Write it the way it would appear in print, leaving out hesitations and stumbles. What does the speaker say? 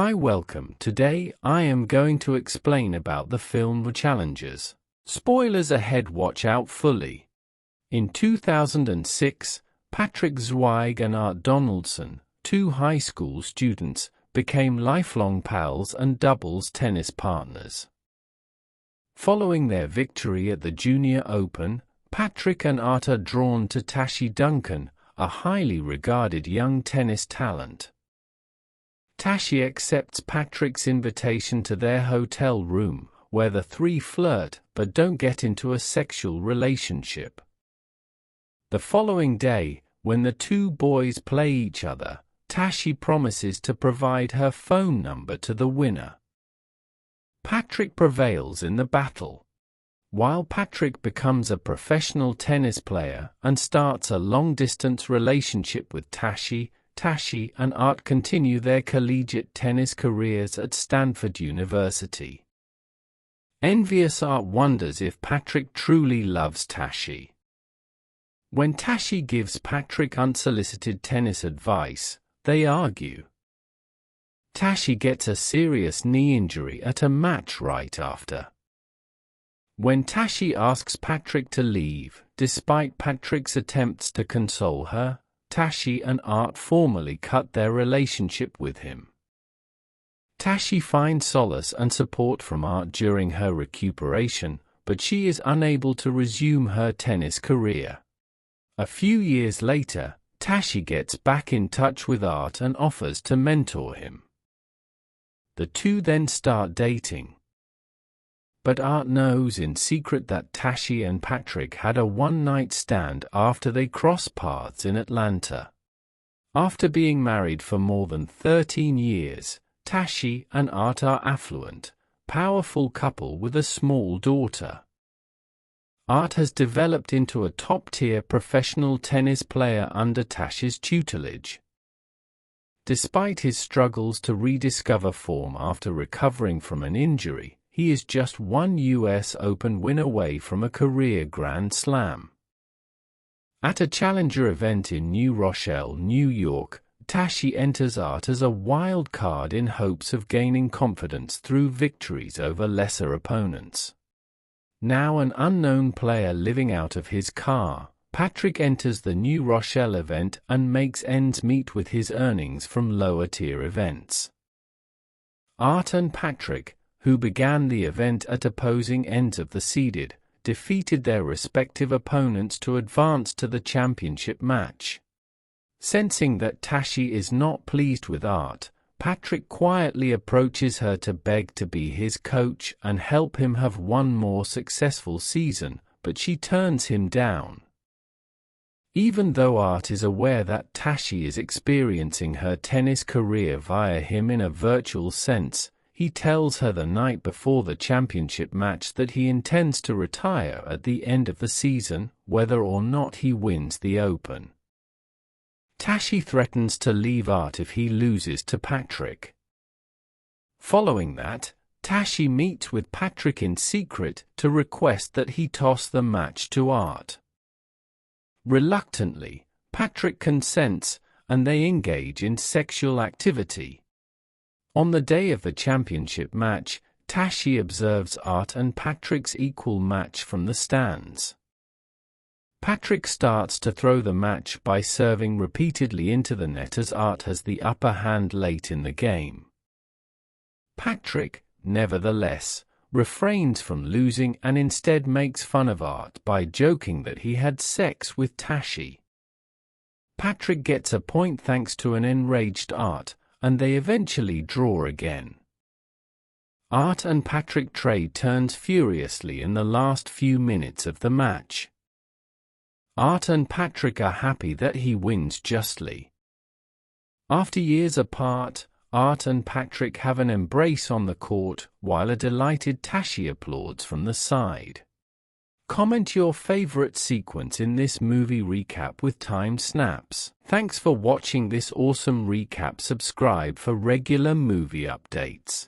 Hi, welcome. Today, I am going to explain about the film Challengers. Spoilers ahead, watch out fully. In 2006, Patrick Zweig and Art Donaldson, two high school students, became lifelong pals and doubles tennis partners. Following their victory at the Junior Open, Patrick and Art are drawn to Tashi Duncan, a highly regarded young tennis talent. Tashi accepts Patrick's invitation to their hotel room, where the three flirt but don't get into a sexual relationship. The following day, when the two boys play each other, Tashi promises to provide her phone number to the winner. Patrick prevails in the battle. While Patrick becomes a professional tennis player and starts a long-distance relationship with Tashi and Art continue their collegiate tennis careers at Stanford University. Envious Art wonders if Patrick truly loves Tashi. When Tashi gives Patrick unsolicited tennis advice, they argue. Tashi gets a serious knee injury at a match right after. When Tashi asks Patrick to leave, despite Patrick's attempts to console her, Tashi and Art formally cut their relationship with him. Tashi finds solace and support from Art during her recuperation, but she is unable to resume her tennis career. A few years later, Tashi gets back in touch with Art and offers to mentor him. The two then start dating. But Art knows in secret that Tashi and Patrick had a one-night stand after they crossed paths in Atlanta. After being married for more than 13 years, Tashi and Art are affluent, powerful couple with a small daughter. Art has developed into a top-tier professional tennis player under Tashi's tutelage. Despite his struggles to rediscover form after recovering from an injury, he is just one US Open win away from a career Grand Slam. At a challenger event in New Rochelle, New York, Tashi enters Art as a wild card in hopes of gaining confidence through victories over lesser opponents. Now an unknown player living out of his car, Patrick enters the New Rochelle event and makes ends meet with his earnings from lower-tier events. Art and Patrick, who began the event at opposing ends of the seeded, defeated their respective opponents to advance to the championship match. Sensing that Tashi is not pleased with Art, Patrick quietly approaches her to beg to be his coach and help him have one more successful season, but she turns him down. Even though Art is aware that Tashi is experiencing her tennis career via him in a virtual sense, he tells her the night before the championship match that he intends to retire at the end of the season, whether or not he wins the Open. Tashi threatens to leave Art if he loses to Patrick. Following that, Tashi meets with Patrick in secret to request that he toss the match to Art. Reluctantly, Patrick consents, and they engage in sexual activity. On the day of the championship match, Tashi observes Art and Patrick's equal match from the stands. Patrick starts to throw the match by serving repeatedly into the net as Art has the upper hand late in the game. Patrick, nevertheless, refrains from losing and instead makes fun of Art by joking that he had sex with Tashi. Patrick gets a point thanks to an enraged Art, and they eventually draw again. Art and Patrick trade turns furiously in the last few minutes of the match. Art and Patrick are happy that he wins justly. After years apart, Art and Patrick have an embrace on the court, while a delighted Tashi applauds from the side. Comment your favorite sequence in this movie recap with time snaps. Thanks for watching this awesome recap. Subscribe for regular movie updates.